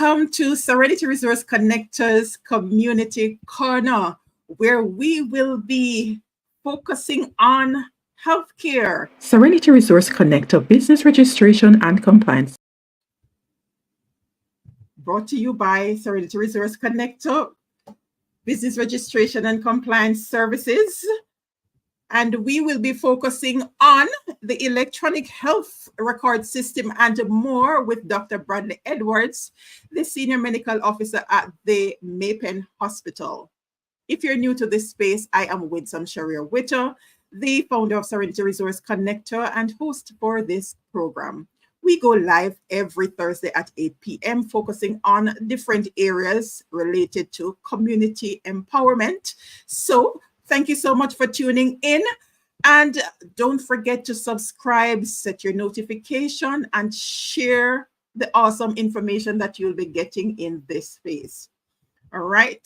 Welcome to Serenity Resource Connectors Community Corner, where we will be focusing on healthcare. Serenity Resource Connector Business Registration and Compliance. Brought to you by Serenity Resource Connector Business Registration and Compliance Services. And we will be focusing on the electronic health record system and more with Dr. Bradley Edwards, the Senior Medical Officer at the Mapen Hospital. If you're new to this space, I am Winsome Sharia-Witter, the founder of Serenity Resource Connector and host for this program. We go live every Thursday at 8 p.m., focusing on different areas related to community empowerment. So thank you so much for tuning in. And don't forget to subscribe, set your notification, and share the awesome information that you'll be getting in this space. All right.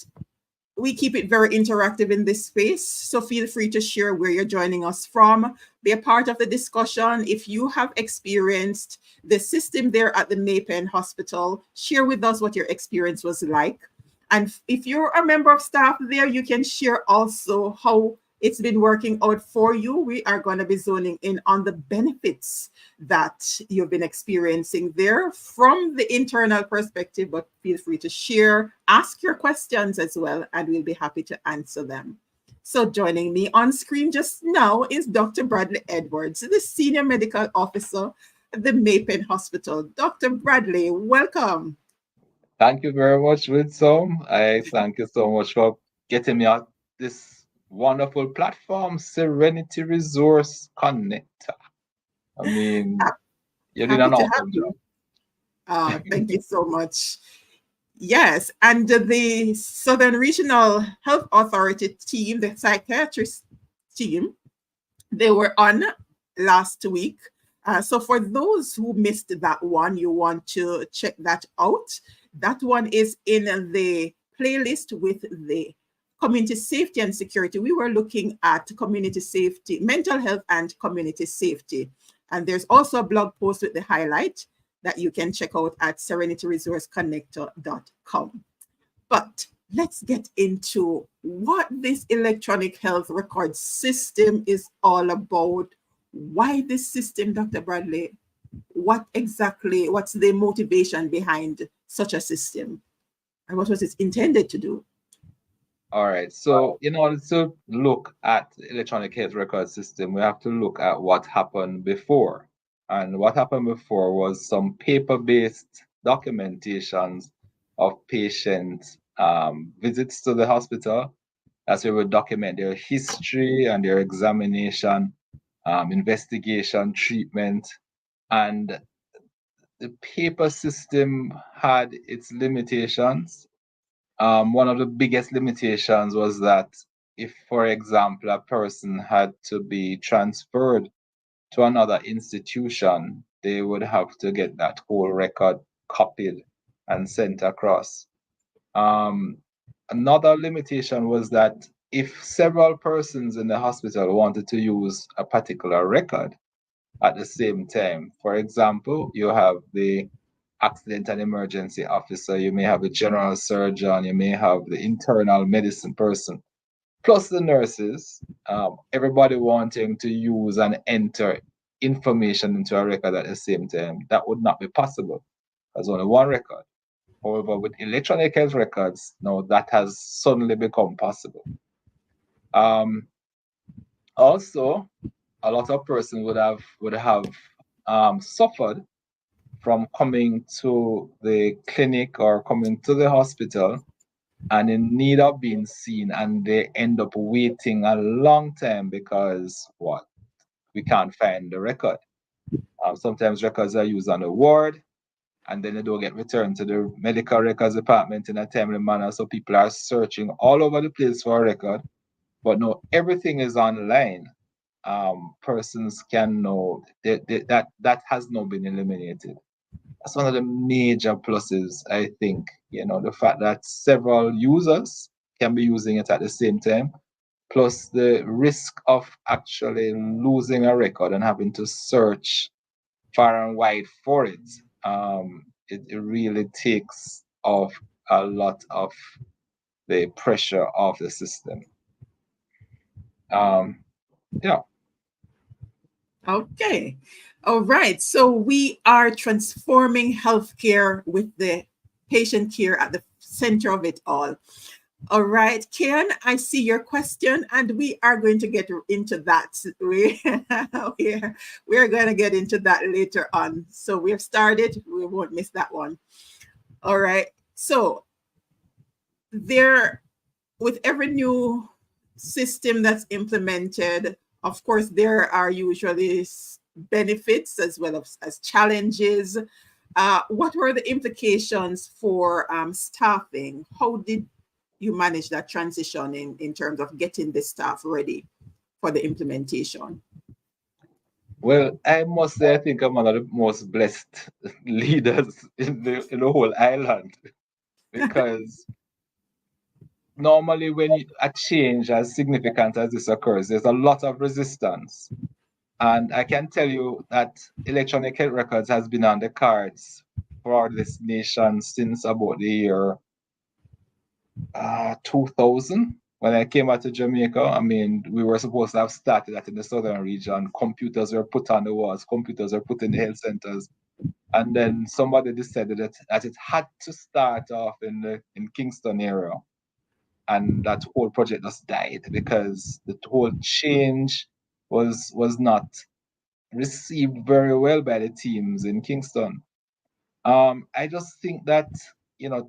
We keep it very interactive in this space, so feel free to share where you're joining us from. Be a part of the discussion. If you have experienced the system there at the Mapen Hospital, share with us what your experience was like. And if you're a member of staff there, you can share also how it's been working out for you. We are going to be zoning in on the benefits that you've been experiencing there from the internal perspective, but feel free to share, ask your questions as well, and we'll be happy to answer them. So joining me on screen just now is Dr. Bradley Edwards, the Senior Medical Officer at the Mapen Hospital. Dr. Bradley, welcome. Thank you very much, Winsome. I thank you so much for getting me on this wonderful platform, Serenity Resource Connector. I mean, you did an awesome job. Thank you so much. Yes, and the Southern Regional Health Authority team, the psychiatrist team, they were on last week. So for those who missed that one, you want to check that out. That one is in the playlist with the community safety and security. We were looking at community safety, mental health and community safety. And there's also a blog post with the highlight that you can check out at serenityresourceconnector.com. But let's get into what this electronic health record system is all about. Why this system, Dr. Bradley? What's the motivation behind such a system? And what was it intended to do? All right. So in order to look at the electronic health record system, we have to look at what happened before. And what happened before was some paper-based documentations of patients' visits to the hospital. That's where we document their history and their examination, investigation, treatment. And the paper system had its limitations. One of the biggest limitations was that if, for example, a person had to be transferred to another institution, they would have to get that whole record copied and sent across. Another limitation was that if several persons in the hospital wanted to use a particular record at the same time, for example, you have the accident and emergency officer, you may have a general surgeon, you may have the internal medicine person, plus the nurses, everybody wanting to use and enter information into a record at the same time. That would not be possible. There's only one record. However, with electronic health records, now that has suddenly become possible. Also, a lot of persons would have suffered from coming to the clinic or coming to the hospital and in need of being seen, and they end up waiting a long time because we can't find the record. Sometimes records are used on the ward and then they don't get returned to the medical records department in a timely manner, so people are searching all over the place for a record. But no, everything is online. Persons can know that has not been eliminated. That's one of the major pluses, I think, the fact that several users can be using it at the same time, plus the risk of actually losing a record and having to search far and wide for it. It really takes off a lot of the pressure of the system. Yeah. Okay. All right. So we are transforming healthcare with the patient care at the center of it all. All right, Ken, I see your question, and we are going to get into that. We are going to get into that later on. So we have started, we won't miss that one. All right. So there, with every new system that's implemented, of course, there are usually benefits as well as challenges. What were the implications for staffing? How did you manage that transition in terms of getting the staff ready for the implementation? Well, I must say, I think I'm one of the most blessed leaders in the whole island, because normally when a change as significant as this occurs, there's a lot of resistance. And I can tell you that electronic health records has been on the cards for this nation since about the year 2000. When I came out to Jamaica, I mean, we were supposed to have started that in the southern region. Computers were put on the walls, computers were put in the health centers. And then somebody decided that it had to start off in Kingston area. And that whole project just died because the whole change was not received very well by the teams in Kingston. I just think that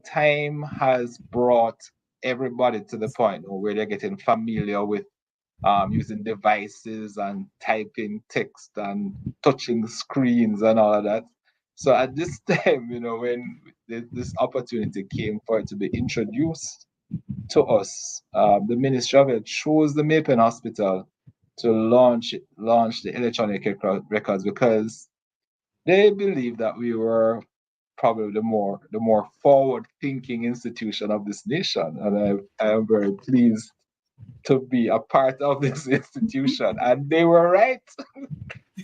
time has brought everybody to the point where they're getting familiar with using devices and typing text and touching screens and all of that. So at this time, when this opportunity came for it to be introduced to us, the Ministry of Health chose the Mapen Hospital to launch the electronic records, because they believe that we were probably the more forward thinking institution of this nation, and I am very pleased to be a part of this institution. And they were right.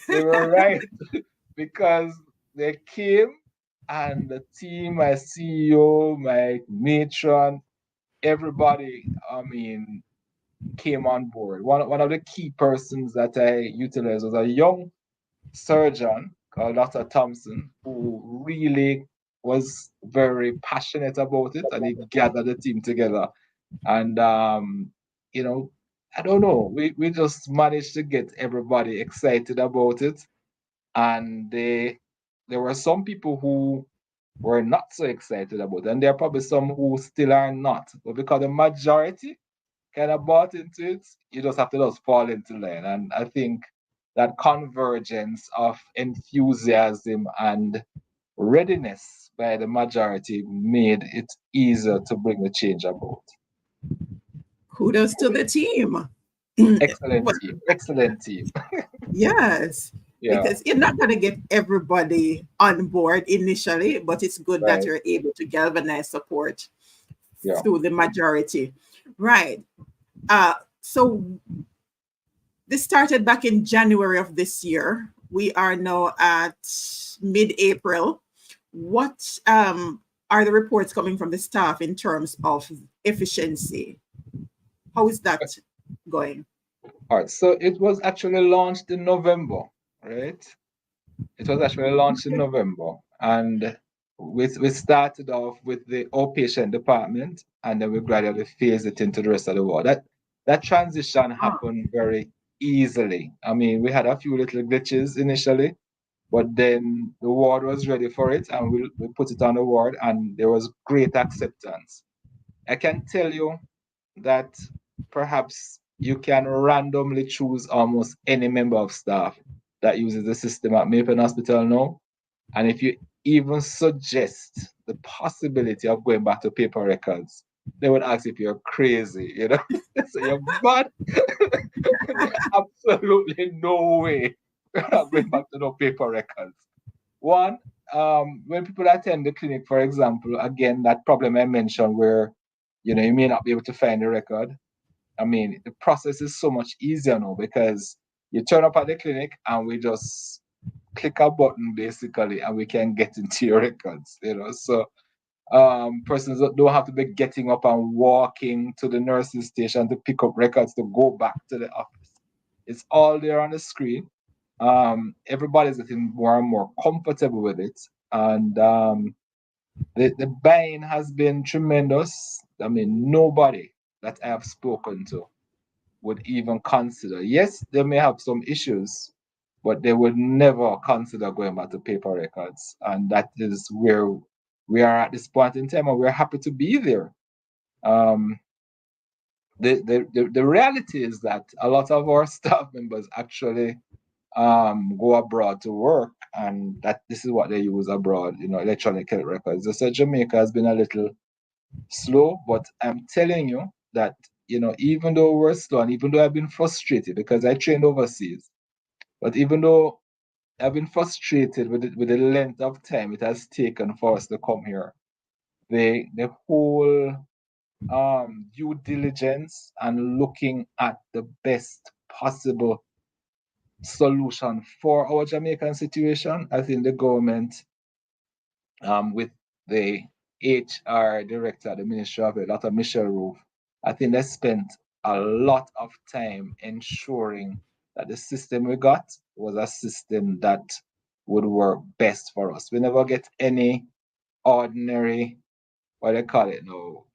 They were right, because they came, and the team, my CEO, my matron, everybody, I mean, came on board. One of the key persons that I utilized was a young surgeon called Dr. Thompson, who really was very passionate about it, and he gathered the team together. And I don't know, we just managed to get everybody excited about it. And there were some people who were not so excited about it, and there are probably some who still are not. But because the majority kind of bought into it, you just have to just fall into line. And I think that convergence of enthusiasm and readiness by the majority made it easier to bring the change about. Kudos to the team. Excellent Well, team. Excellent team. yes, Yeah. because you're not going to get everybody on board initially, but it's good that Right. you're able to galvanize support Yeah. through the majority. Right. So this started back in January of this year. We are now at mid-April. What are the reports coming from the staff in terms of efficiency? How is that going? All right. So it was actually launched in November, right? It was actually launched in November. And we started off with the outpatient department, and then we gradually phased it into the rest of the ward. That transition Ah, happened very easily. I mean, we had a few little glitches initially, but then the ward was ready for it, and we put it on the ward, and there was great acceptance. I can tell you that perhaps you can randomly choose almost any member of staff that uses the system at Mapen Hospital now. And if you even suggest the possibility of going back to paper records, they would ask if you're crazy. So you're mad. Absolutely no way we're not going back to no paper records. One, when people attend the clinic, for example, again, that problem I mentioned where you may not be able to find the record. I mean, the process is so much easier now, because you turn up at the clinic and we just click a button basically, and we can get into your records. So Persons don't have to be getting up and walking to the nursing station to pick up records to go back to the office. It's all there on the screen. Everybody's getting more and more comfortable with it, and the buying has been tremendous. I mean, nobody that I have spoken to would even consider. Yes, they may have some issues, but they would never consider going back to paper records. And that is where we are at this point in time, and we're happy to be there. Um, the reality is that a lot of our staff members actually go abroad to work, and that this is what they use abroad, electronic health records. So Jamaica has been a little slow, but I'm telling you that, even though we're slow and even though I've been frustrated because I trained overseas, but even though I've been frustrated with the length of time it has taken for us to come here, the whole due diligence and looking at the best possible solution for our Jamaican situation, I think the government, with the HR director at the Ministry of Health, Dr. Michelle Roof, I think they spent a lot of time ensuring that the system we got was a system that would work best for us. We never get any ordinary, what they call it now,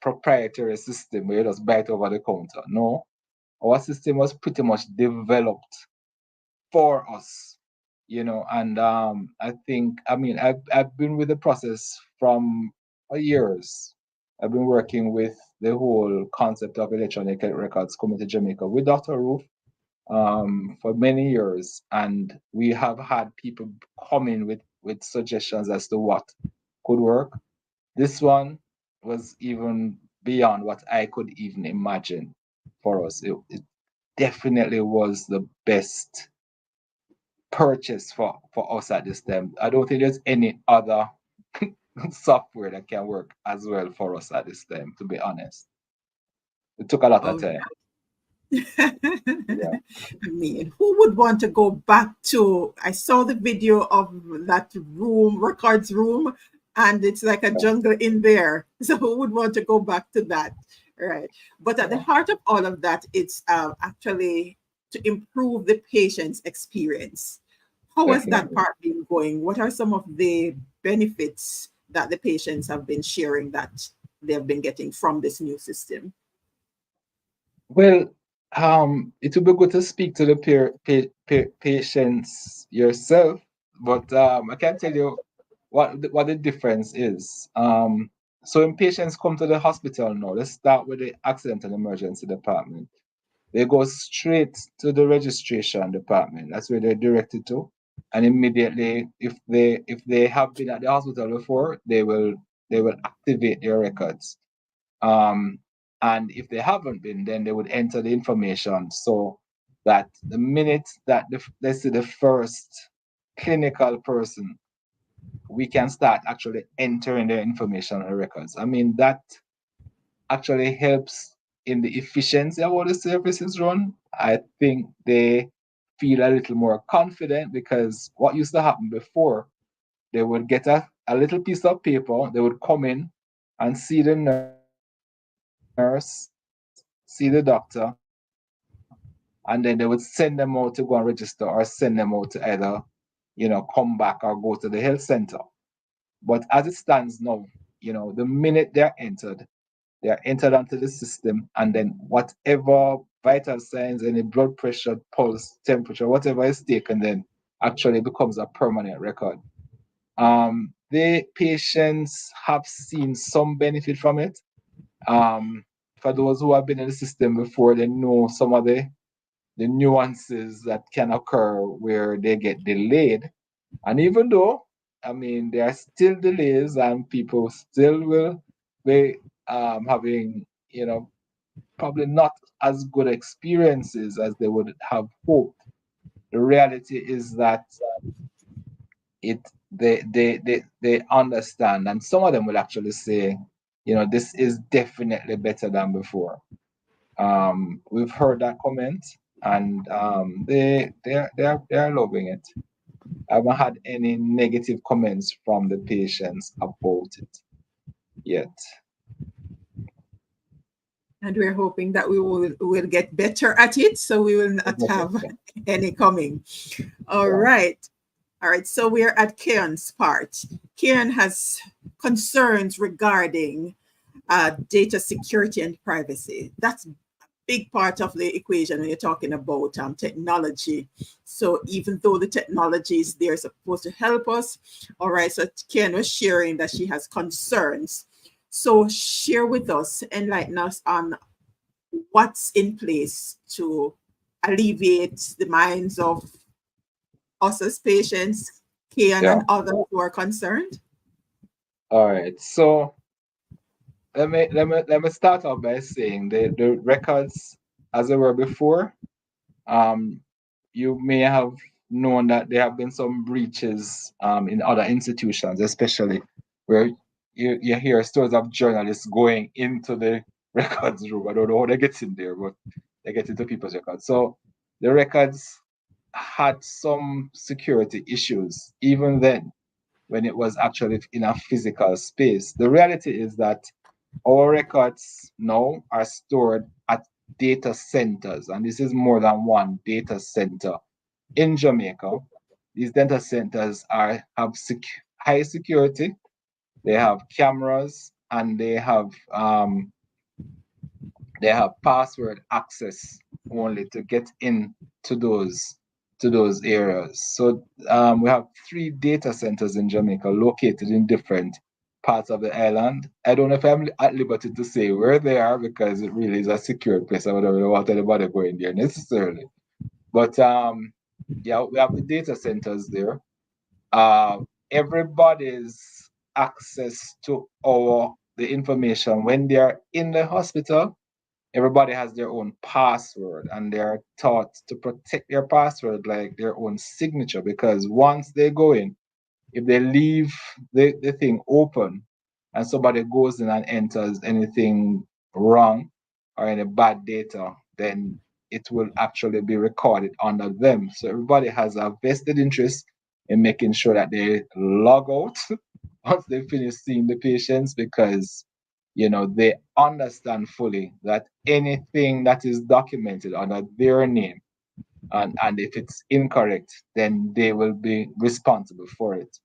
proprietary system where you just buy it over the counter. No, our system was pretty much developed for us, and I think, I mean, I've been with the process from years. I've been working with the whole concept of electronic health records coming to Jamaica with Dr. Roof for many years, and we have had people come in with suggestions as to what could work. This one was even beyond what I could even imagine for us. It definitely was the best purchase for us at this time. I don't think there's any other software that can work as well for us at this time, to be honest. It took a lot of Oh, time. Yeah. I mean, who would want to go back to? I saw the video of that room, records room, and it's like a jungle in there. So who would want to go back to that? Right. But at the Yeah, heart of all of that, it's actually to improve the patient's experience. How has that definitely. part been going? What are some of the benefits that the patients have been sharing that they've been getting from this new system? Well, it would be good to speak to the patients yourself, but I can tell you what the difference is. So when patients come to the hospital now, let's start with the accident and emergency department. They go straight to the registration department. That's where they're directed to. And immediately, if they have been at the hospital before, they will activate their records. Um, and if they haven't been, then they would enter the information so that the minute that let's say the first clinical person, we can start actually entering their information and records. I mean, that actually helps in the efficiency of how the service is run. I think they feel a little more confident because what used to happen before, they would get a little piece of paper, they would come in and see the nurse, see the doctor, and then they would send them out to go and register or send them out to either, come back or go to the health center. But as it stands now, the minute they're entered onto the system, and then whatever vital signs, any blood pressure, pulse, temperature, whatever is taken, then actually becomes a permanent record. The patients have seen some benefit from it. For those who have been in the system before, they know some of the nuances that can occur where they get delayed. And even though, I mean, there are still delays and people still will be having, probably not as good experiences as they would have hoped. The reality is that it they understand, and some of them will actually say, this is definitely better than before. We've heard that comment, and they're loving it. I haven't had any negative comments from the patients about it. yet. And we're hoping that we will get better at it, so we will not have any coming. All Yeah. right. All right. So we're at Kieran's part. Kieran has concerns regarding data security and privacy. That's a big part of the equation when you're talking about technology. So even though the technology is there supposed to help us, all right. So Kieran was sharing that she has concerns. So share with us, enlighten us on what's in place to alleviate the minds of us as patients, Kian Yeah. and others who are concerned. All right. So let me start off by saying the records as they were before. Um, you may have known that there have been some breaches in other institutions, especially where you hear stories of journalists going into the records room. I don't know how they get in there, but they get into people's records. So the records had some security issues even then when it was actually in a physical space. The reality is that our records now are stored at data centers, and this is more than one data center in Jamaica. These data centers have high security. They have cameras, and they have password access only to get in to those areas. So we have 3 data centers in Jamaica located in different parts of the island. I don't know if I'm at liberty to say where they are because it really is a secure place. I don't want anybody going there necessarily. But yeah, we have the data centers there. Uh, everybody's access to the information when they are in the hospital, everybody has their own password and they're taught to protect their password like their own signature, because once they go in, if they leave the thing open and somebody goes in and enters anything wrong or any bad data, then it will actually be recorded under them. So everybody has a vested interest in making sure that they log out once they finish seeing the patients, because they understand fully that anything that is documented under their name, and if it's incorrect, then they will be responsible for it.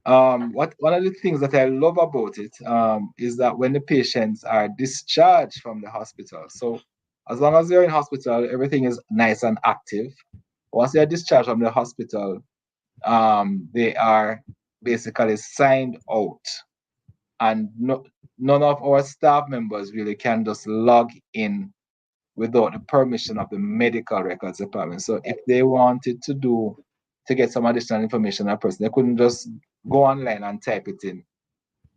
What One of the things that I love about it is that when the patients are discharged from the hospital, so as long as they're in hospital, everything is nice and active. Once they're discharged from the hospital, they are basically signed out, and none of our staff members really can just log in without the permission of the medical records department. So if they wanted to get some additional information on a person, they couldn't just go online and type it in.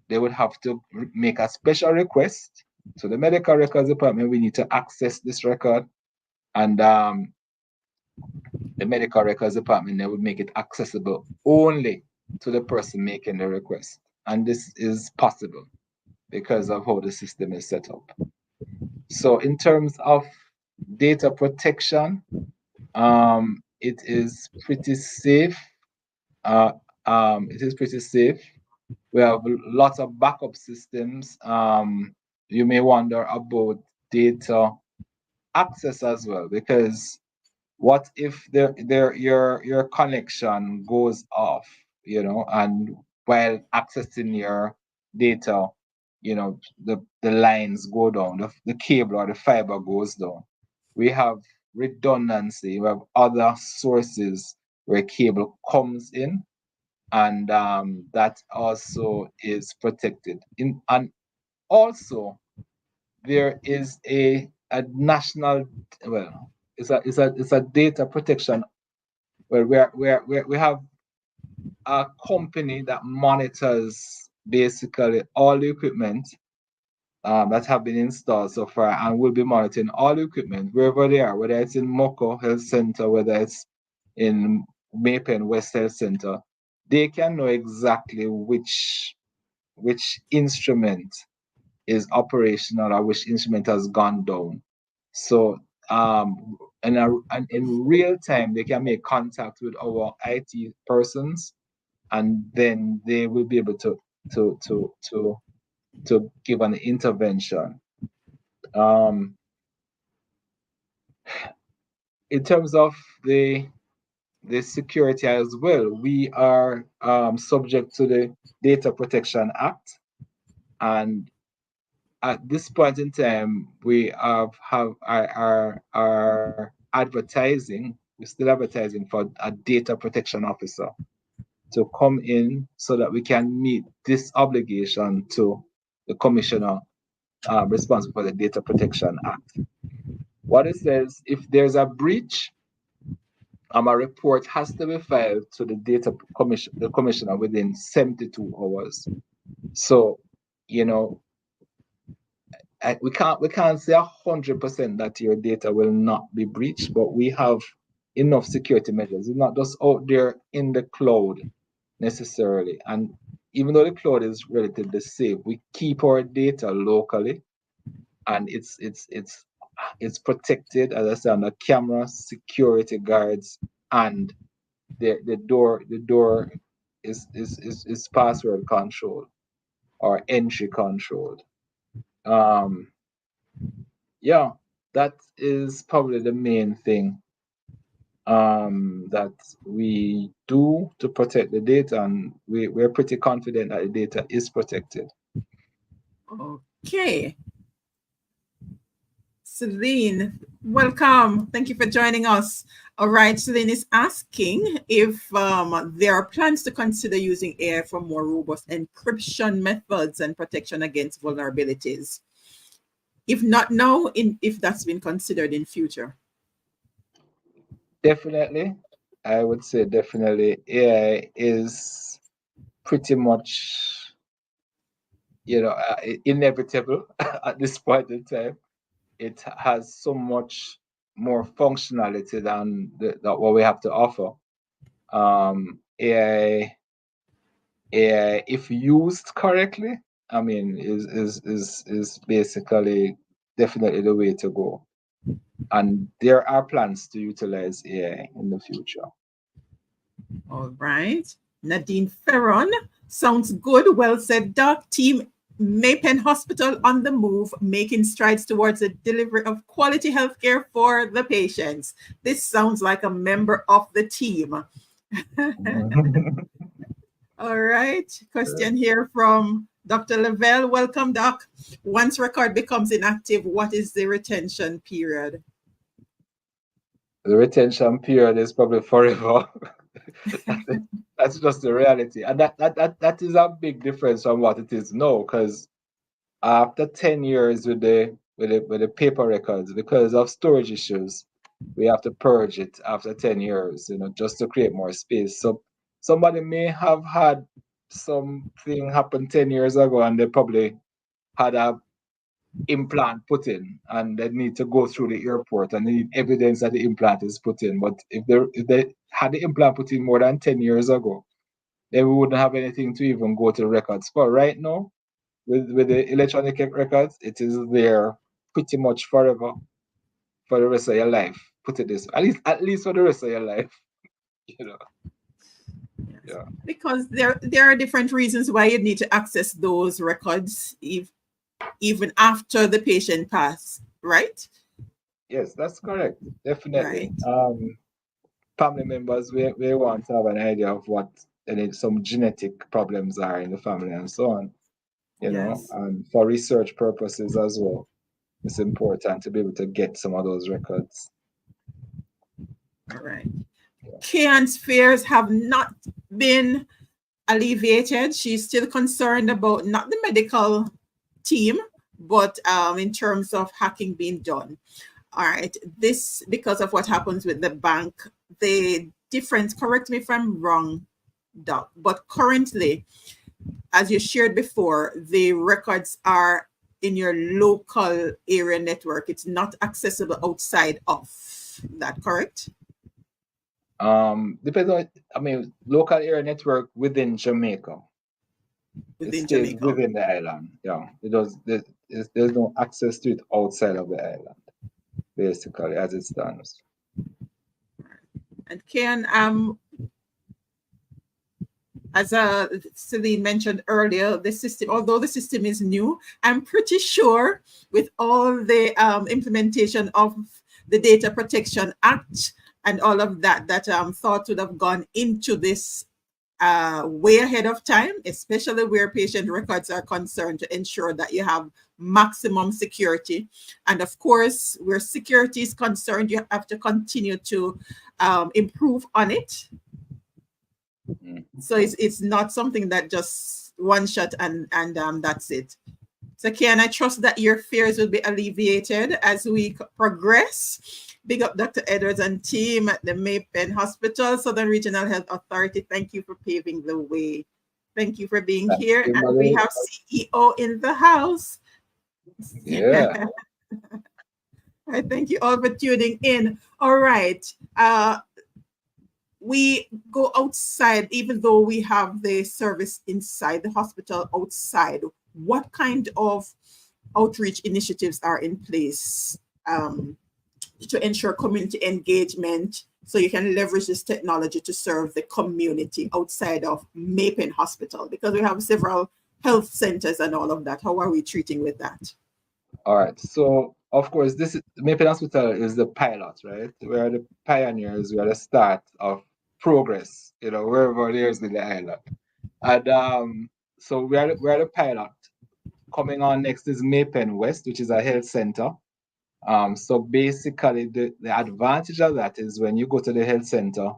They would have to make a special request to the medical records department. We need to access this record, and the medical records department, they would make it accessible only to the person making the request. And this is possible because of how the system is set up. So in terms of data protection, it is pretty safe. It is pretty safe. We have lots of backup systems. You may wonder about data access as well, because what if your connection goes off, and while accessing your data, the lines go down, the cable or the fiber goes down. We have redundancy. We have other sources where cable comes in, and that also is protected. And also there is a national, well, it's a data protection where we have a company that monitors basically all the equipment that have been installed so far, and will be monitoring all the equipment wherever they are, whether it's in Moko Health Center, whether it's in Mapen West Health Center. They can know exactly which instrument is operational or which instrument has gone down. So and in real time, they can make contact with our IT persons, and then they will be able to to give an intervention. In terms of the security as well, we are subject to the Data Protection Act, and at this point in time, we have are advertising. We're still advertising for a data protection officer to come in so that we can meet this obligation to the commissioner responsible for the Data Protection Act. What it says, if there's a breach, a report has to be filed to the commissioner within 72 hours. So, we can't say 100% that your data will not be breached, but we have enough security measures. It's not just out there in the cloud necessarily. And even though the cloud is relatively safe, we keep our data locally, and it's protected, as I said, under camera, security guards, and the door is password controlled or entry controlled. Yeah, that is probably the main thing that we do to protect the data, and we're pretty confident that the data is protected. Okay. Celine, welcome. Thank you for joining us. All right, Celine is asking if there are plans to consider using AI for more robust encryption methods and protection against vulnerabilities. If not now, if that's been considered in future. Definitely, I would say definitely AI is pretty much, inevitable at this point in time. It has so much more functionality than what we have to offer. AI, if used correctly, I mean, is basically definitely the way to go. And there are plans to utilize AI in the future. All right. Nadine Ferron, sounds good. Well said, Doc. Team Maypen Hospital on the move, making strides towards the delivery of quality healthcare for the patients. This sounds like a member of the team. All right. Question here from Dr. Lavelle. Welcome, Doc. Once record becomes inactive, what is the retention period? The retention period is probably forever. That's just the reality, and that is a big difference from what it is now. Because after 10 years with the paper records, because of storage issues, we have to purge it after 10 years, just to create more space. So somebody may have had something happen 10 years ago, and they probably had a implant put in, and they need to go through the airport, and they need evidence that the implant is put in. But if they had the implant put in more than 10 years ago, then we wouldn't have anything to even go to the records for. Right now, with the electronic records, it is there pretty much forever, for the rest of your life. Put it this way. At least for the rest of your life. Yes. Yeah. Because there are different reasons why you need to access those records even after the patient passed, right? Yes, that's correct. Definitely. Right. Family members, we want to have an idea of what some genetic problems are in the family and so on. Yes. And for research purposes as well, it's important to be able to get some of those records. All right. Kian's fears have not been alleviated. She's still concerned about not the medical team, but in terms of hacking being done. All right. This because of what happens with the bank. The difference, correct me if I'm wrong, Doc, but currently, as you shared before, the records are in your local area network. It's not accessible outside of that, correct? Depends on, local area network within Jamaica. It Within stays Jamaica. within the island. Yeah, there's no access to it outside of the island, basically, as it stands. And Ken, As Celine mentioned earlier, the system, although the system is new, I'm pretty sure with all the implementation of the Data Protection Act and all of that, that thought would have gone into this way ahead of time, especially where patient records are concerned, to ensure that you have maximum security. And of course, where security is concerned, you have to continue to improve on it. So it's not something that just one shot and that's it. So Kian, I trust that your fears will be alleviated as we progress. Big up Dr. Edwards and team at the Maypen Hospital, Southern Regional Health Authority. Thank you for paving the way. Thank you for being here. And we have CEO in the house. Yeah. I thank you all for tuning in. All right. We go outside, even though we have the service inside the hospital. Outside, what kind of outreach initiatives are in place to ensure community engagement, so you can leverage this technology to serve the community outside of Maypen Hospital? Because we have several health centers and all of that. How are we treating with that? All right. So, of course, this is Maypen Hospital is the pilot, right? We are the pioneers. We are the start of progress. Wherever there's the island, and so we are the pilot. Coming on next is Maypen West, which is a health center. So basically, the advantage of that is when you go to the health center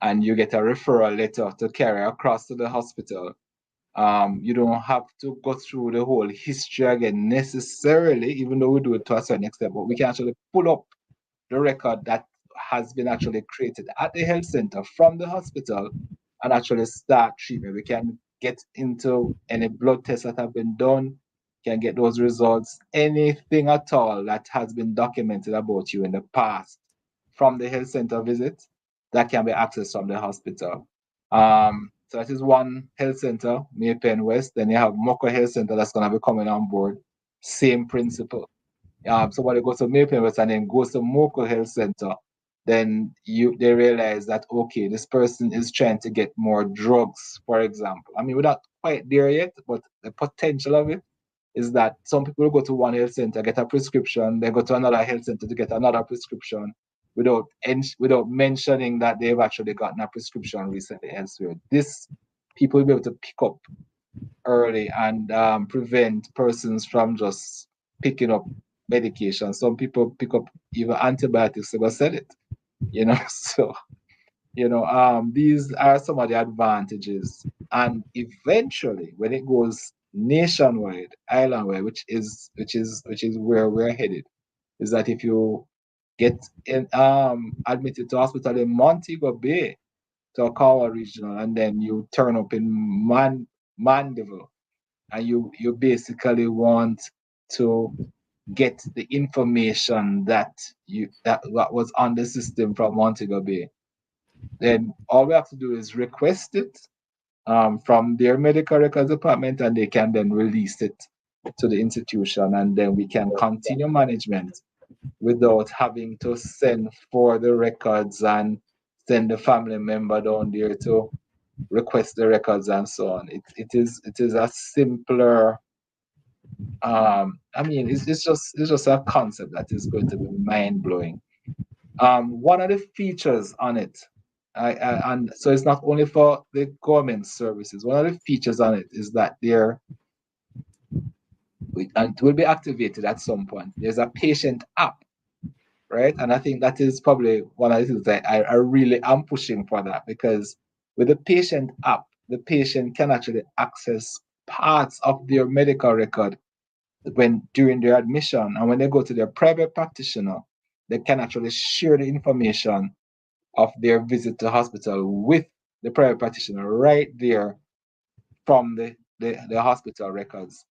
and you get a referral letter to carry across to the hospital. You don't have to go through the whole history again necessarily, even though we do it to a certain extent, but we can actually pull up the record that has been actually created at the health center from the hospital and actually start treatment. We can get into any blood tests that have been done, can get those results, anything at all that has been documented about you in the past from the health center visit that can be accessed from the hospital. So that is one health center, Maypen West. Then you have Moko Health Center that's going to be coming on board. Same principle. Somebody goes to Maypen West and then goes to Moko Health Center, then they realize that, okay, this person is trying to get more drugs, for example. I mean, we're not quite there yet, but the potential of it is that some people will go to one health center, get a prescription, then go to another health center to get another prescription without mentioning that they've actually gotten a prescription recently elsewhere. This people will be able to pick up early and prevent persons from just picking up medication. Some people pick up even antibiotics to go sell it, So, these are some of the advantages. And eventually, when it goes nationwide, islandwide, which is where we're headed, is that if you get admitted to hospital in Montego Bay, to Akawa Regional, and then you turn up in Mandeville, and you basically want to get the information that was on the system from Montego Bay, then all we have to do is request it from their medical records department, and they can then release it to the institution, and then we can continue management without having to send for the records and send the family member down there to request the records and so on. It is a simpler. I mean, it's just a concept that is going to be mind blowing. One of the features on it, and so it's not only for the government services. One of the features on it is that and it will be activated at some point. There's a patient app, right? And I think that is probably one of the things that I really am pushing for, that, because with the patient app, the patient can actually access parts of their medical record during their admission, and when they go to their private practitioner, they can actually share the information of their visit to hospital with the private practitioner right there from the hospital records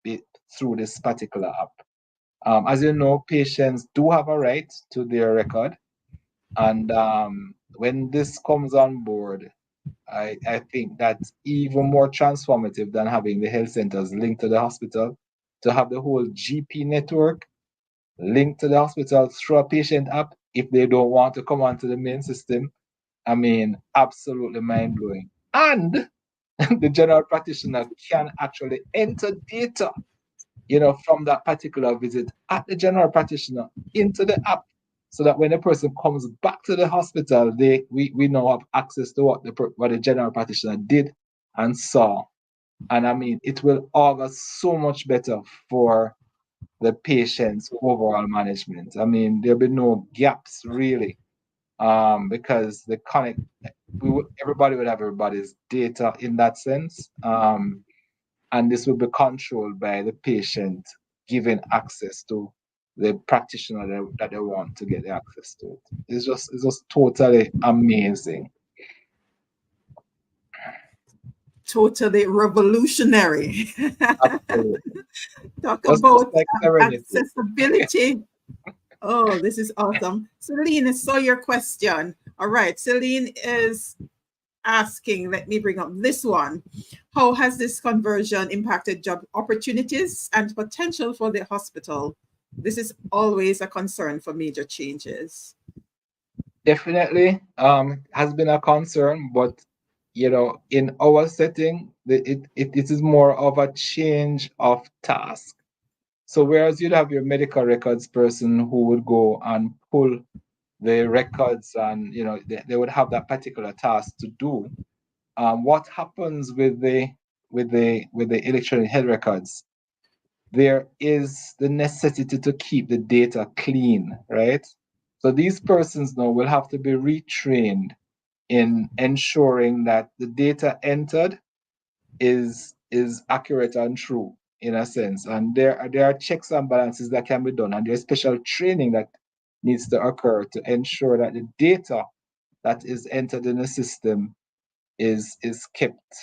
through this particular app. As you know, patients do have a right to their record, and when this comes on board, I think that's even more transformative than having the health centers linked to the hospital. To have the whole GP network linked to the hospital through a patient app, if they don't want to come onto the main system, I mean, absolutely mind blowing. And the general practitioner can actually enter data, from that particular visit at the general practitioner into the app, so that when the person comes back to the hospital, we now have access to what the general practitioner did and saw. And I mean, it will augur so much better for the patient's overall management. I mean, there'll be no gaps really, because everybody would have everybody's data in that sense. And this will be controlled by the patient giving access to the practitioner that they want to get the access to it. It's just totally amazing. Totally revolutionary. Absolutely. Talk Just about like Serenity. accessibility. Oh, this is awesome. Celine, I saw your question. All right. Celine is asking, let me bring up this one. How has this conversion impacted job opportunities and potential for the hospital? This is always a concern for major changes. Definitely has been a concern, but in our setting, it is more of a change of task. So whereas you'd have your medical records person who would go and pull the records, and they would have that particular task to do. What happens with the electronic health records? There is the necessity to keep the data clean, right? So these persons now will have to be retrained in ensuring that the data entered is accurate and true in a sense. And there are checks and balances that can be done, and there's special training that needs to occur to ensure that the data that is entered in the system is kept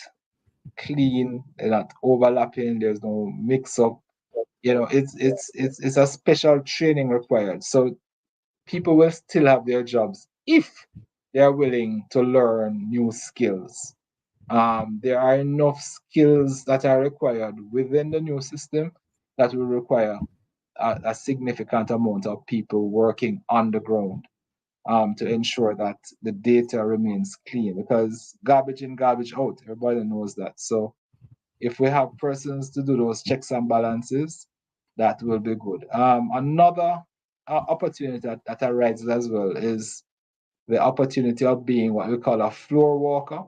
clean, not overlapping. There's no mix up. It's a special training required. So people will still have their jobs if they are willing to learn new skills. There are enough skills that are required within the new system that will require a significant amount of people working on the ground, to ensure that the data remains clean, because garbage in, garbage out, everybody knows that. So if we have persons to do those checks and balances, that will be good. Another opportunity that arises as well is the opportunity of being what we call a floor walker.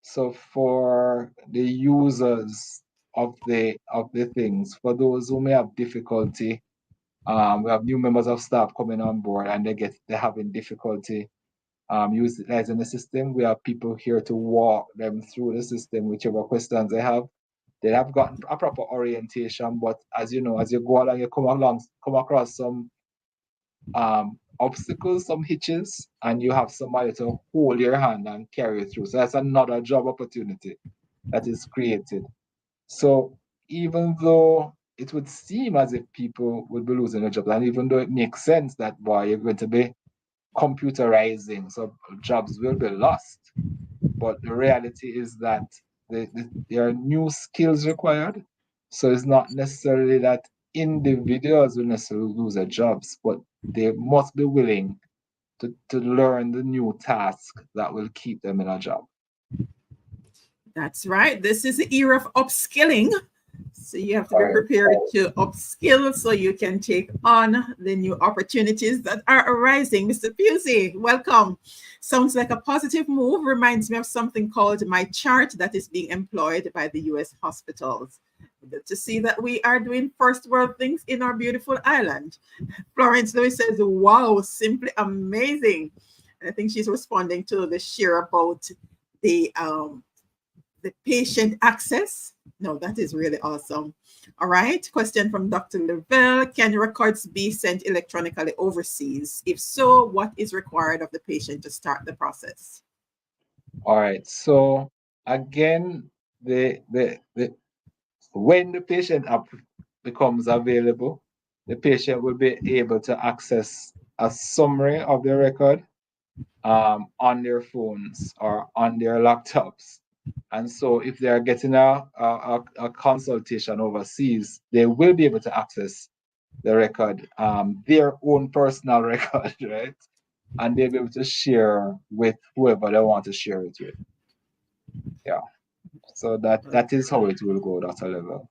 So for the users of the things, for those who may have difficulty, we have new members of staff coming on board and they're having difficulty utilizing the system. We have people here to walk them through the system, whichever questions they have. They have gotten a proper orientation, but as you know, as you go along, you come across some obstacles, some hitches, and you have somebody to hold your hand and carry you through. So that's another job opportunity that is created. So even though it would seem as if people would be losing their jobs, and even though it makes sense that you're going to be computerizing, so jobs will be lost, but the reality is that there are new skills required. So it's not necessarily that individuals will necessarily lose their jobs, but they must be willing to learn the new task that will keep them in a job. That's right. This is the era of upskilling. So you have to be All right. prepared to upskill so you can take on the new opportunities that are arising. Mr. Pusey, welcome. Sounds like a positive move. Reminds me of something called my chart that is being employed by the US hospitals. Good to see that we are doing first world things in our beautiful island. Florence Lewis says, wow, simply amazing. And I think she's responding to the share about the patient access. No, that is really awesome. All right. Question from Dr. Lavelle. Can records be sent electronically overseas? If so, what is required of the patient to start the process? All right. So again, the when the patient app becomes available, the patient will be able to access a summary of the record on their phones or on their laptops. And so if they are getting a consultation overseas, they will be able to access the record, their own personal record, right? And they'll be able to share with whoever they want to share it with. Yeah. So that is how it will go, Dr. Level.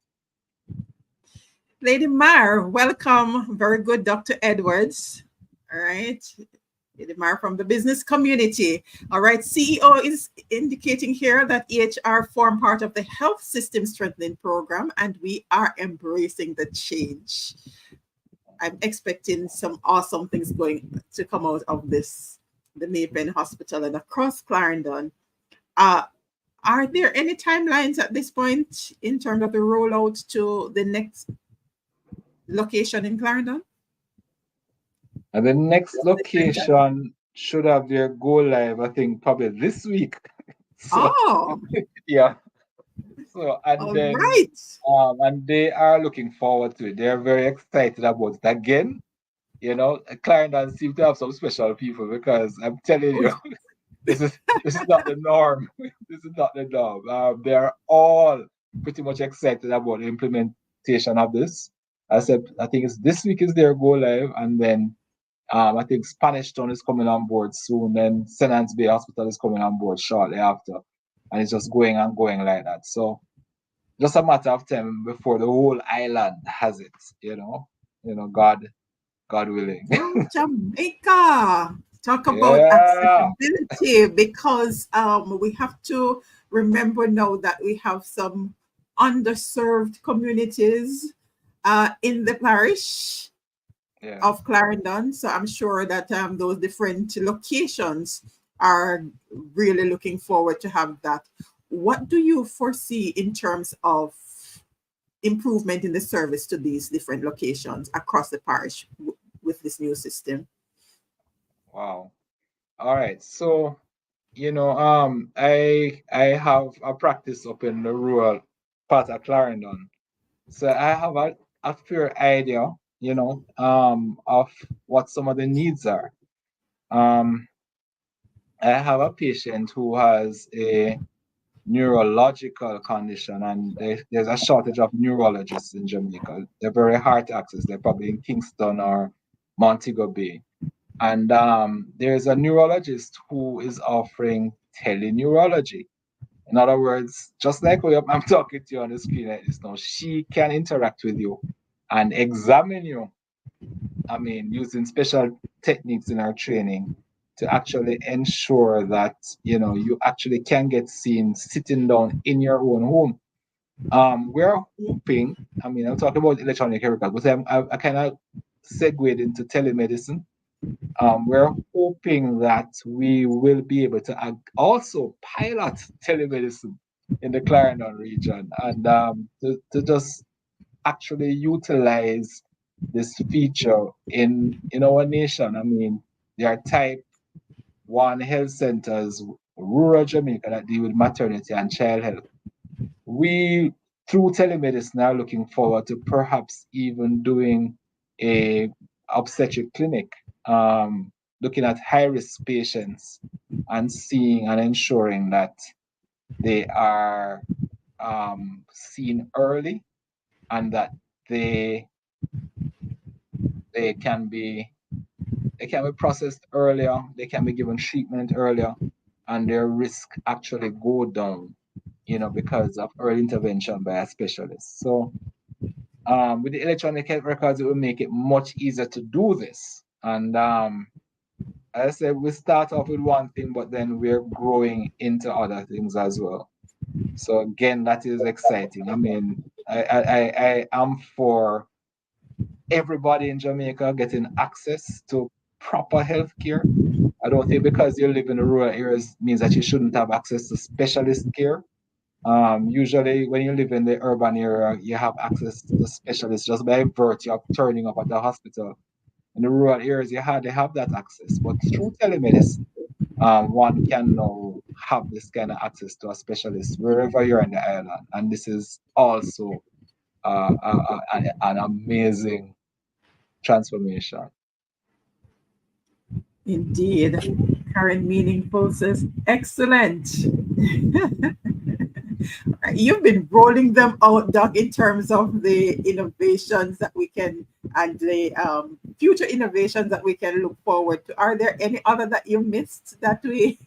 Lady Mar, welcome. Very good, Dr. Edwards. All right. Lady Mar from the business community. All right. CEO is indicating here that EHR form part of the health system strengthening program, and we are embracing the change. I'm expecting some awesome things going to come out of this, the Maypen Hospital and across Clarendon. Are there any timelines at this point in terms of the rollout to the next location in Clarendon? And the next location should have their go live, I think, probably this week. So Oh, yeah. So and all then right. and they are looking forward to it. They're very excited about it. Again, Clarendon seem to have some special people because I'm telling you, this is not the norm. This is not the norm. They are all pretty much excited about the implementation of this. I said, I think it's this week is their go live, and then I think Spanish Town is coming on board soon. Then St. Anne's Bay Hospital is coming on board shortly after, and it's just going and going like that. So just a matter of time before the whole island has it. God willing. Well, Jamaica. Talk about Yeah. accessibility because we have to remember now that we have some underserved communities in the parish Yeah. of Clarendon. So I'm sure that those different locations are really looking forward to have that. What do you foresee in terms of improvement in the service to these different locations across the parish with this new system? Wow. All right. So, I have a practice up in the rural part of Clarendon. So I have a fair idea, of what some of the needs are. Um, I have a patient who has a neurological condition, and there's a shortage of neurologists in Jamaica. They're very hard to access. They're probably in Kingston or Montego Bay. And there's a neurologist who is offering teleneurology. In other words, just like I'm talking to you on the screen like this now, she can interact with you and examine you. I mean, using special techniques in our training to actually ensure that you actually can get seen sitting down in your own home. We're hoping. I mean, I'm talking about electronic records, but I kind of segued into telemedicine. We're hoping that we will be able to also pilot telemedicine in the Clarendon region and to just actually utilize this feature in our nation. I mean, there are type 1 health centers, rural Jamaica, that deal with maternity and child health. We, through telemedicine, are looking forward to perhaps even doing a obstetric clinic, looking at high-risk patients and seeing and ensuring that they are seen early and that they they can be processed earlier, they can be given treatment earlier, and their risk actually go down, because of early intervention by a specialist. So with the electronic health records, it will make it much easier to do this. And as I said, we start off with one thing, but then we're growing into other things as well. So again, that is exciting. I mean, I am for everybody in Jamaica getting access to proper health care. I don't think because you live in the rural areas means that you shouldn't have access to specialist care. Usually, when you live in the urban area, you have access to specialists just by virtue of turning up at the hospital. In the rural areas, you hardly have that access. But through telemedicine, one can now have this kind of access to a specialist wherever you're in the island. And this is also an amazing transformation. Indeed. Karen Meaningful says, excellent. You've been rolling them out, Doug, in terms of the innovations that we can and the future innovations that we can look forward to. Are there any other that you missed that we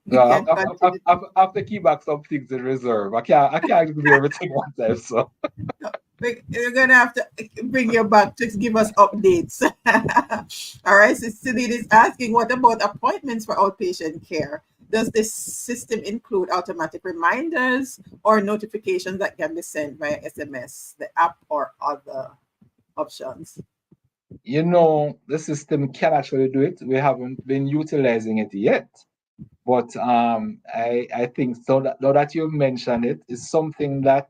You No, can continue. I have to keep back some things in reserve. I can't do everything one time. So No, you're gonna have to bring your back to give us updates. All right. So Celine is asking, what about appointments for outpatient care? Does this system include automatic reminders or notifications that can be sent via SMS, the app, or other options? the system can actually do it. We haven't been utilizing it yet. But I think so that now that you've mentioned it, is something that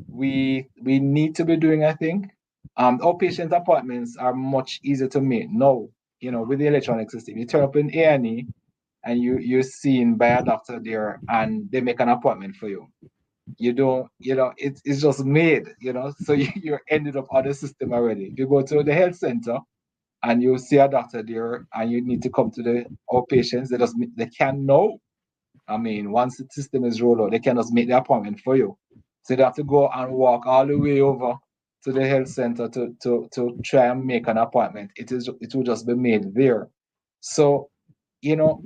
we need to be doing, I think. Outpatient appointments are much easier to make now, with the electronic system. You turn up in A&E and you're seen by a doctor there and they make an appointment for you. You don't, it's just made, so you're ended up on the system already. If you go to the health center and you see a doctor there and you need to come to the outpatients, they can know. I mean, once the system is rolled out, they can just make the appointment for you. So you have to go and walk all the way over to the health center to try and make an appointment. It will just be made there. So, you know,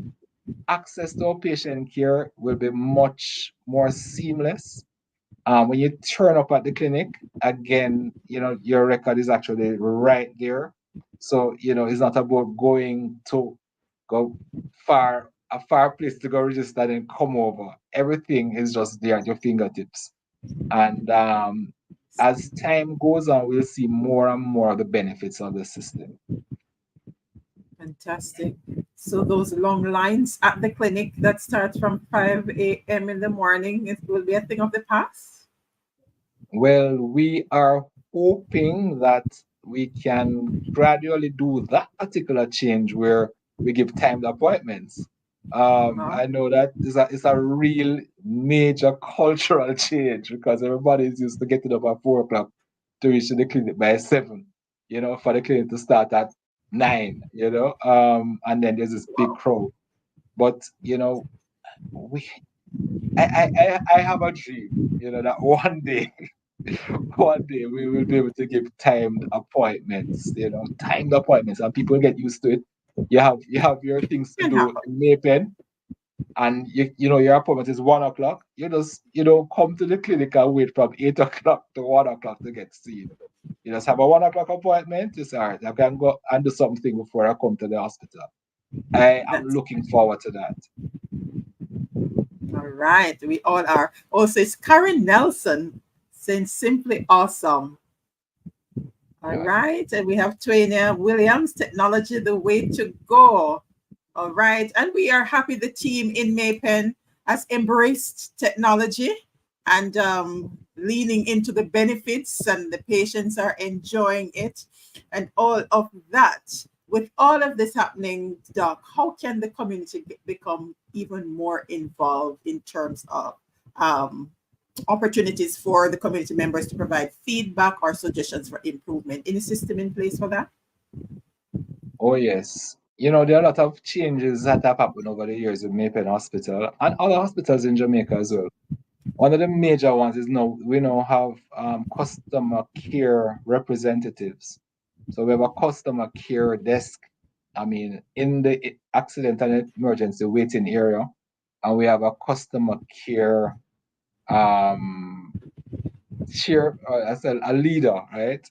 access to patient care will be much more seamless. When you turn up at the clinic, again, your record is actually right there. So, it's not about going to go a far place to go register and come over. Everything is just there at your fingertips. And as time goes on, we'll see more and more of the benefits of the system. Fantastic. So those long lines at the clinic that start from 5 a.m. in the morning, it will be a thing of the past. Well, we are hoping that we can gradually do that particular change where we give timed appointments. Wow. I know that it's a real major cultural change because everybody is used to getting up at 4 o'clock to reach the clinic by 7, for the clinic to start at 9, and then there's this big crowd. But, we I have a dream, that one day we will be able to give timed appointments, and people get used to it. You have your things to Can do happen. in Maypen, and your appointment is 1 o'clock. You don't come to the clinic and wait from 8 o'clock to 1 o'clock to get seen. You just have a 1 o'clock appointment. You say, all right, I can go and do something before I come to the hospital. I am That's looking forward to that. all right. We all are. Also, it's Karen Nelson saying simply awesome. All Yeah. right. And we have Twania Williams, technology, the way to go. All right. And we are happy the team in Maypen has embraced technology and leaning into the benefits, and the patients are enjoying it and all of that. With all of this happening, Doc, how can the community become even more involved in terms of um, opportunities for the community members to provide feedback or suggestions for improvement? Any system in place for that? Oh, yes. There are a lot of changes that have happened over the years with Maypen Hospital and other hospitals in Jamaica as well. One of the major ones is we now have customer care representatives. So we have a customer care desk, I mean, in the accident and emergency waiting area, and we have a customer care um, chair, as a leader, right?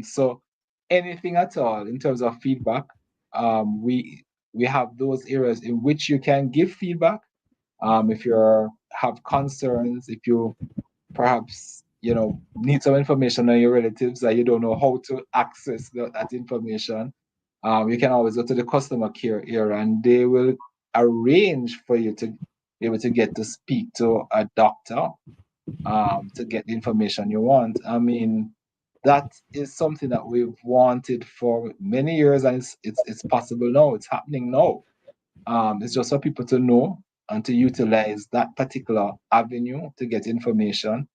So anything at all in terms of feedback, we have those areas in which you can give feedback. If you have concerns, if you perhaps need some information on your relatives that you don't know how to access that information, you can always go to the customer care area and they will arrange for you to be able to get to speak to a doctor, to get the information you want. I mean, that is something that we've wanted for many years, and it's possible now. It's happening now. It's just for people to know and to utilize that particular avenue to get information.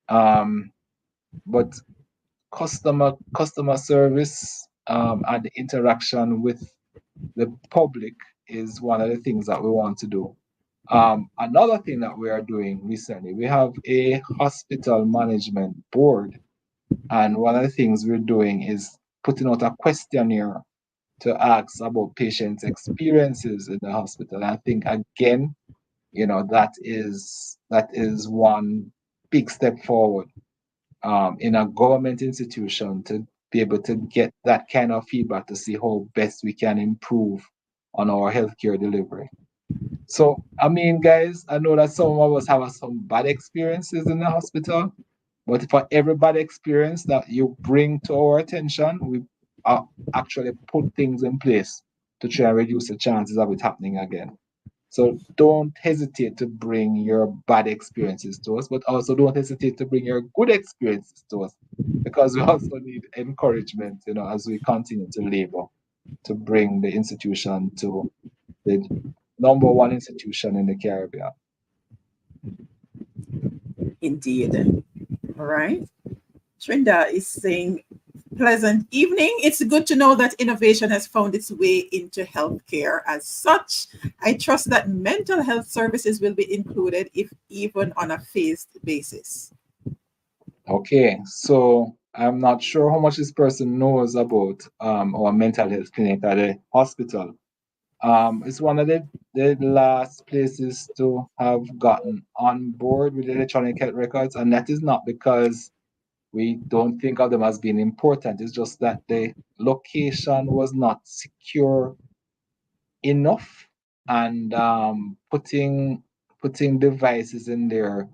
Um, but customer service, and the interaction with the public is one of the things that we want to do. Another thing that we are doing recently, we have a hospital management board, and one of the things we're doing is putting out a questionnaire to ask about patients' experiences in the hospital. I think again, that is one big step forward in a government institution to be able to get that kind of feedback to see how best we can improve on our healthcare delivery. So, I mean, guys, I know that some of us have some bad experiences in the hospital, but for every bad experience that you bring to our attention, we actually put things in place to try and reduce the chances of it happening again. So don't hesitate to bring your bad experiences to us, but also don't hesitate to bring your good experiences to us, because we also need encouragement, as we continue to labor to bring the institution to the number one institution in the Caribbean. Indeed. All right. Trinda is saying, pleasant evening. It's good to know that innovation has found its way into healthcare. As such, I trust that mental health services will be included, if even on a phased basis. Okay, so I'm not sure how much this person knows about our mental health clinic at the hospital. It's one of the last places to have gotten on board with electronic health records, and that is not because we don't think of them as being important. It's just that the location was not secure enough, and putting devices in there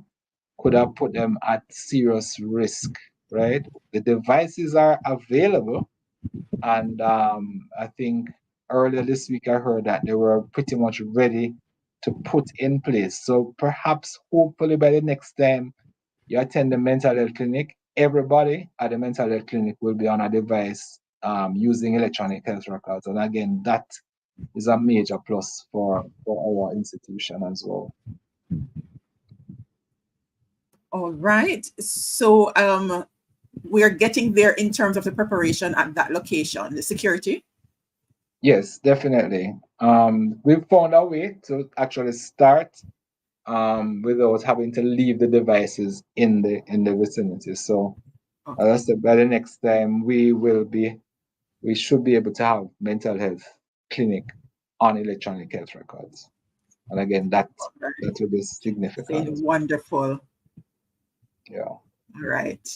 could have put them at serious risk, right? The devices are available, and I think earlier this week I heard that they were pretty much ready to put in place. So perhaps, hopefully, by the next time you attend the mental health clinic, everybody at the mental health clinic will be on a device using electronic health records. And again, that is a major plus for our institution as well. All right. So we're getting there in terms of the preparation at that location, the security. Yes, definitely. We've found a way to actually start without having to leave the devices in the vicinity. So, as Okay. I said, by the next time we should be able to have mental health clinic on electronic health records. And again, that All right. that will be significant. Saying wonderful. Yeah. All right.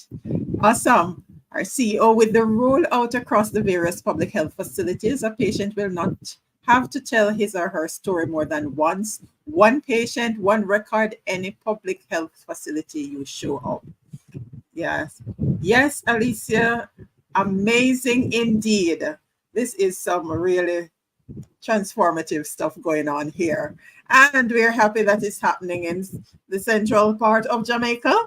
Awesome. Our CEO, with the rollout across the various public health facilities, a patient will not have to tell his or her story more than once. One patient, one record, any public health facility you show up. Yes. Yes, Alicia. Amazing indeed. This is some really transformative stuff going on here. And we're happy that it's happening in the central part of Jamaica,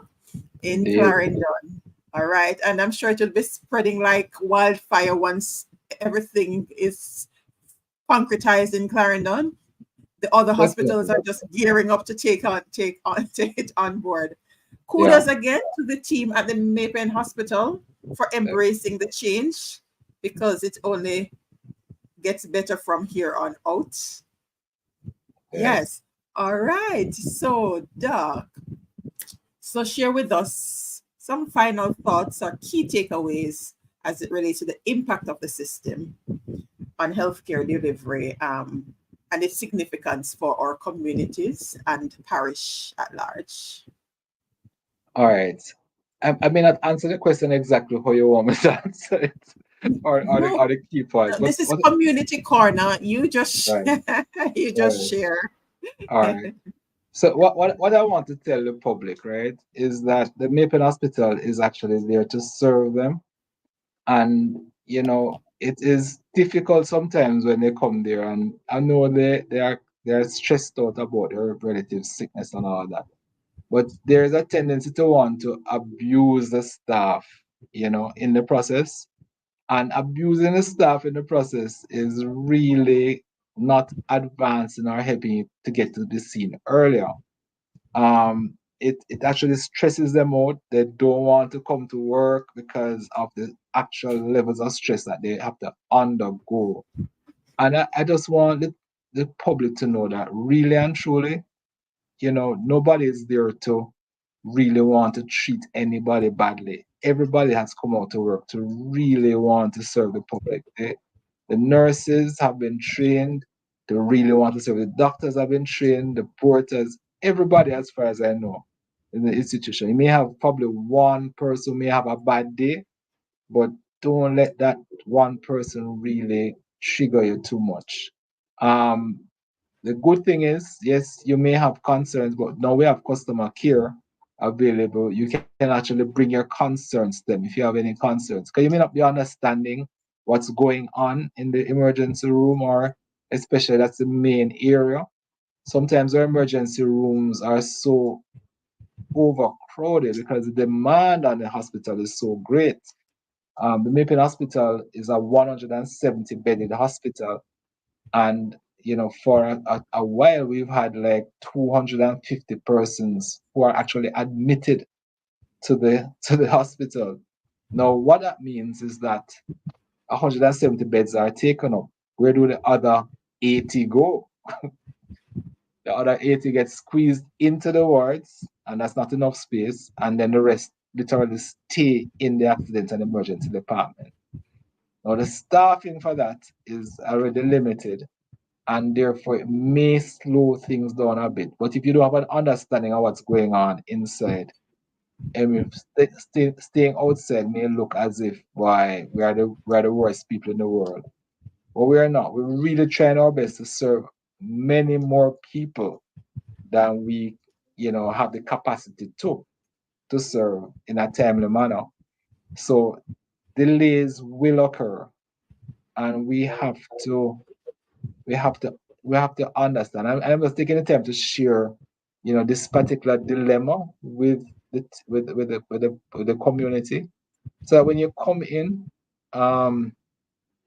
in Indeed. Clarendon. All right. And I'm sure it will be spreading like wildfire once everything is concretized in Clarendon. The other hospitals Definitely. are just gearing up to take it on board. Yeah. Kudos again to the team at the Maypen Hospital for embracing the change, because it only gets better from here on out. Yes. Yes. All right. So, Doc, so share with us some final thoughts or key takeaways as it relates to the impact of the system on healthcare delivery, and its significance for our communities and parish at large. All right. I may not answer the question exactly how you want me to answer it, or No, the key points, but this is community corner. You just right, you just right, share. all right. So what I want to tell the public, right, is that the Maple Hospital is actually there to serve them, and it is difficult sometimes when they come there, and I know they are stressed out about their relative sickness and all that, but there's a tendency to want to abuse the staff, in the process. And abusing the staff in the process is really not advancing or helping you to get to the scene earlier. It actually stresses them out. They don't want to come to work because of the actual levels of stress that they have to undergo. And I just want the public to know that really and truly, nobody is there to really want to treat anybody badly. Everybody has come out to work to really want to serve the public. The nurses have been trained. They really want to serve. The doctors have been trained, the porters, everybody, as far as I know, in the institution. You may have probably one person who may have a bad day, but don't let that one person really trigger you too much. Um, the good thing is, yes, you may have concerns, but now we have customer care available. You can actually bring your concerns to them if you have any concerns. Because you may not be understanding what's going on in the emergency room, or especially that's the main area. Sometimes our emergency rooms are so overcrowded because the demand on the hospital is so great. The Maple Hospital is a 170 bedded hospital, and for a while we've had like 250 persons who are actually admitted to the hospital. Now, what that means is that 170 beds are taken up. Where do the other 80 go? The other 80 get squeezed into the wards, and that's not enough space. And then the rest literally stay in the accident and emergency department. Now, the staffing for that is already limited, and therefore it may slow things down a bit. But if you don't have an understanding of what's going on inside, and if staying outside may look as if, why, we are the worst people in the world. But we are not. We're really trying our best to serve many more people than we, have the capacity to serve in a timely manner. So delays will occur, and we have to we have to understand. I'm just taking the time to share, this particular dilemma with the community. So when you come in,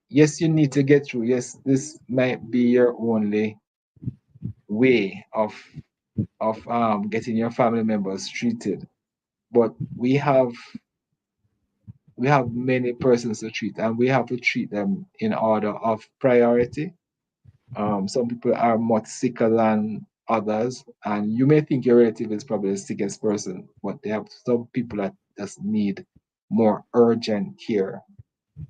yes, you need to get through. Yes, this might be your only way of getting your family members treated, but we have many persons to treat, and we have to treat them in order of priority. Some people are much sicker than others, and you may think your relative is probably the sickest person, but they have some people that just need more urgent care.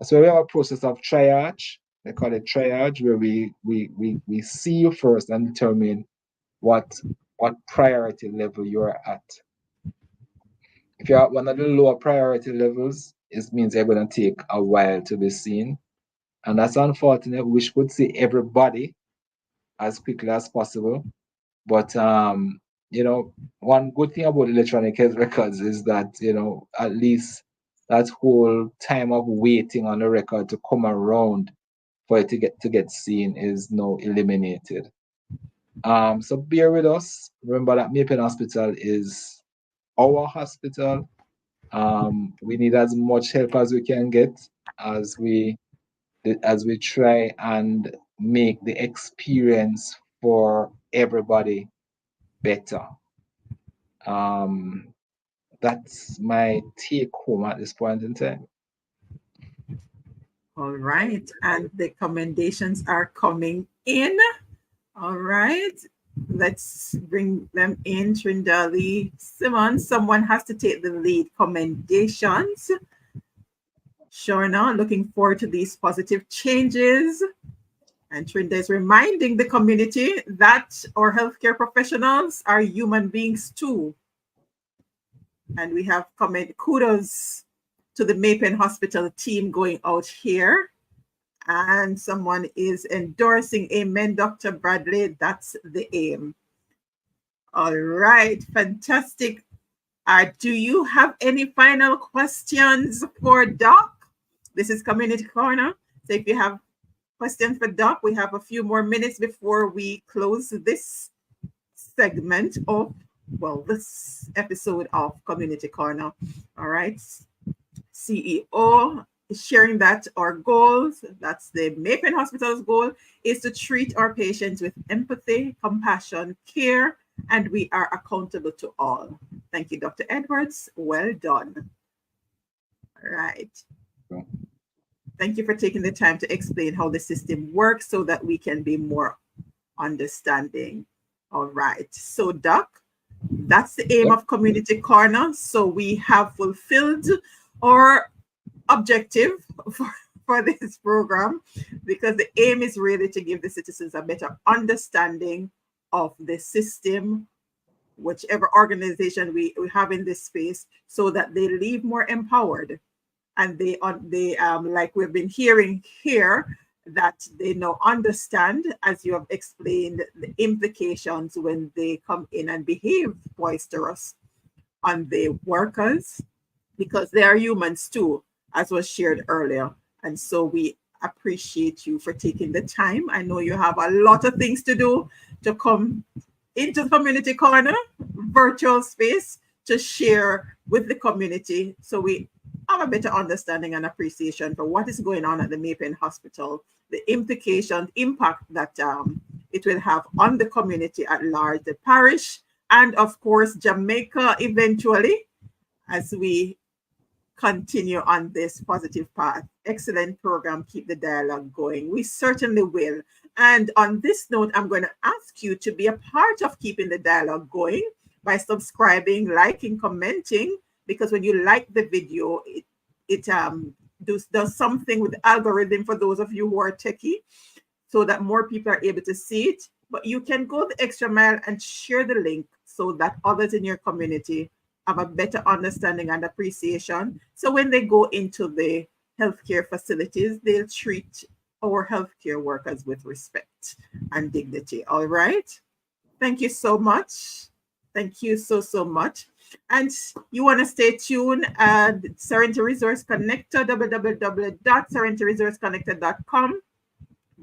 So we have a process of triage. They call it triage, where we see you first and determine what what priority level you're at. If you're at one of the lower priority levels, it means you're going to take a while to be seen. And that's unfortunate. We should see everybody as quickly as possible. But one good thing about electronic health records is that, at least that whole time of waiting on the record to come around for it to get seen is now eliminated. So bear with us. Remember that Maple Hospital is our hospital. We need as much help as we can get as we try and make the experience for everybody better. Um, that's my take home at this point in time. All right. And the commendations are coming in. All right. Let's bring them in. Trindali Simon, someone has to take the lead. Commendations. Sure now, looking forward to these positive changes. And Trinda is reminding the community that our healthcare professionals are human beings too. And we have kudos to the Mapen Hospital team going out here. And someone is endorsing, amen, Dr. Bradley. That's the aim. All right, fantastic. Do you have any final questions for Doc? This is Community Corner. So if you have questions for Doc, we have a few more minutes before we close this segment of, this episode of Community Corner. All right. CEO is sharing that our goals, that's the Mapen Hospital's goal, is to treat our patients with empathy, compassion, care, and we are accountable to all. Thank you, Dr. Edwards. Well done. All right. Thank you for taking the time to explain how the system works so that we can be more understanding. All right. So, Doc, that's the aim of Community Corner. So we have fulfilled our objective for for this program, because the aim is really to give the citizens a better understanding of the system, whichever organization we have in this space, so that they leave more empowered, and they like we've been hearing here, that they now understand, as you have explained, the implications when they come in and behave boisterous on the workers, because they are humans too, as was shared earlier. And so we appreciate you for taking the time. I know you have a lot of things to do, to come into the community corner virtual space to share with the community, so we have a better understanding and appreciation for what is going on at the Maypen Hospital, the implications, impact that it will have on the community at large, the parish, and of course Jamaica eventually, as we continue on this positive path. Excellent program. Keep the dialogue going. We certainly will. And on this note, I'm going to ask you to be a part of keeping the dialogue going by subscribing, liking, commenting, because when you like the video, it does something with the algorithm for those of you who are techie, so that more people are able to see it. But you can go the extra mile and share the link so that others in your community have a better understanding and appreciation. So when they go into the healthcare facilities, they'll treat our healthcare workers with respect and dignity. All right. Thank you so much. Thank you so much. And you want to stay tuned at Serenity Resource Connector, www.serenityresourceconnector.com.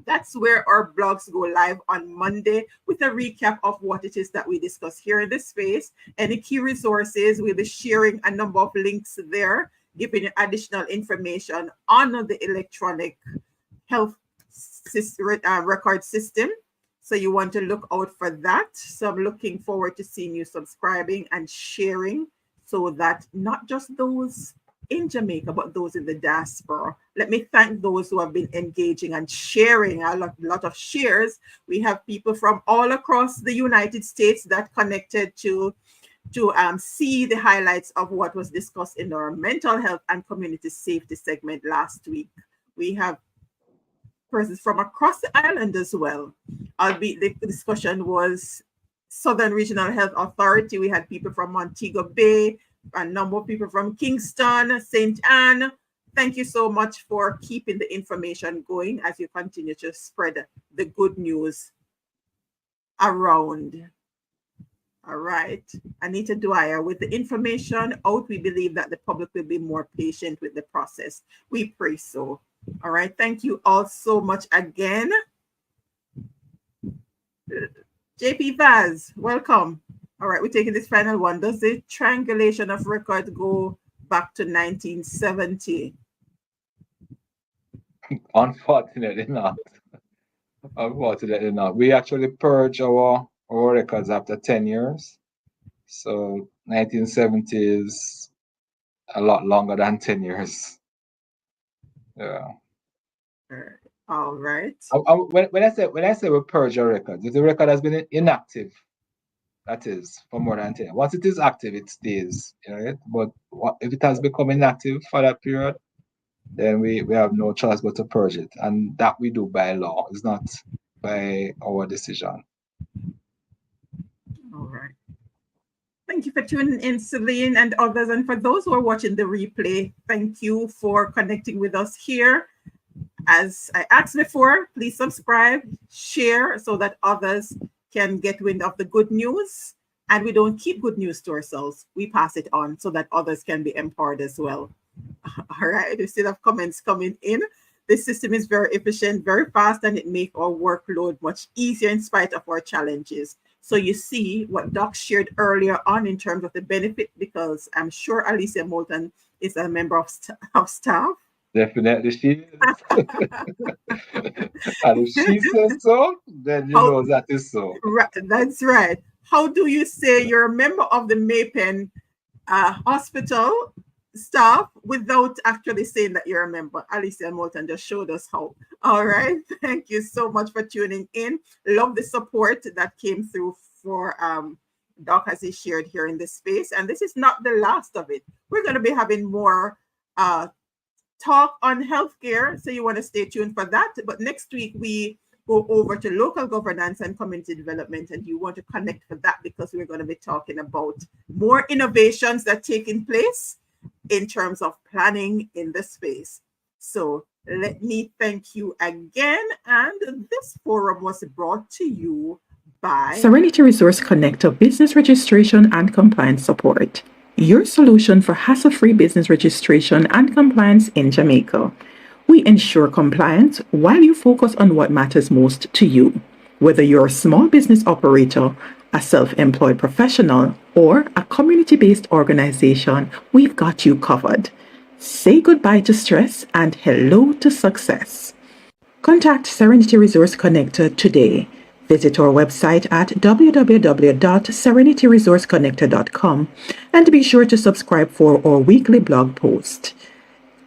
That's where our blogs go live on Monday with a recap of what it is that we discuss here in this space. Any key resources, we'll be sharing a number of links there, giving you additional information on the electronic health record system. So you want to look out for that. So I'm looking forward to seeing you subscribing and sharing, so that not just those in Jamaica, but those in the diaspora. Let me thank those who have been engaging and sharing a lot of shares. We have people from all across the United States that connected to see the highlights of what was discussed in our mental health and community safety segment last week. We have persons from across the island as well, albeit the discussion was Southern Regional Health Authority. We had people from Montego Bay, a number of people from Kingston, St. Anne. Thank you so much for keeping the information going as you continue to spread the good news around. All right. Anita Dwyer, with the information out, we believe that the public will be more patient with the process. We pray so. All right. Thank you all so much again. JP Vaz, welcome. All right, we're taking this final one. Does the triangulation of records go back to 1970? Unfortunately not. Unfortunately not. We actually purge our records after 10 years. So 1970 is a lot longer than 10 years. Yeah. All right. When I say we purge our records, if the record has been inactive, that is for more than 10. Once it is active, it stays. Right? But if it has become inactive for that period, then we have no choice but to purge it. And that we do by law. It's not by our decision. All right. Thank you for tuning in, Celine and others. And for those who are watching the replay, thank you for connecting with us here. As I asked before, please subscribe, share, so that others can get wind of the good news. And we don't keep good news to ourselves. We pass it on so that others can be empowered as well. All right, we still have comments coming in. This system is very efficient, very fast, and it makes our workload much easier in spite of our challenges. So you see what Doc shared earlier on in terms of the benefit, because I'm sure Alicia Moulton is a member of staff. Definitely she is. And if she says so, then you know that is so. Right, that's right. How do you say you're a member of the Maypen hospital staff without actually saying that you're a member? Alicia Moulton just showed us how. All right. Thank you so much for tuning in. Love the support that came through for Doc as he shared here in this space. And this is not the last of it. We're going to be having more talk on healthcare, so you want to stay tuned for that. But next week we go over to local governance and community development, and you want to connect for that because we're going to be talking about more innovations that are taking place in terms of planning in the space. So let me thank you again. And this forum was brought to you by Serenity Resource Connector Business Registration and Compliance Support, your solution for hassle-free business registration and compliance in Jamaica. We ensure compliance while you focus on what matters most to you. Whether you're a small business operator, a self-employed professional, or a community-based organization, we've got you covered. Say goodbye to stress and hello to success. Contact Serenity Resource Connector today. Visit our website at www.serenityresourceconnector.com and be sure to subscribe for our weekly blog post.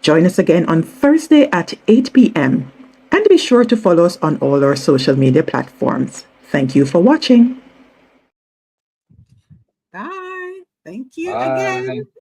Join us again on Thursday at 8 p.m. and be sure to follow us on all our social media platforms. Thank you for watching. Bye. Thank you again. Bye.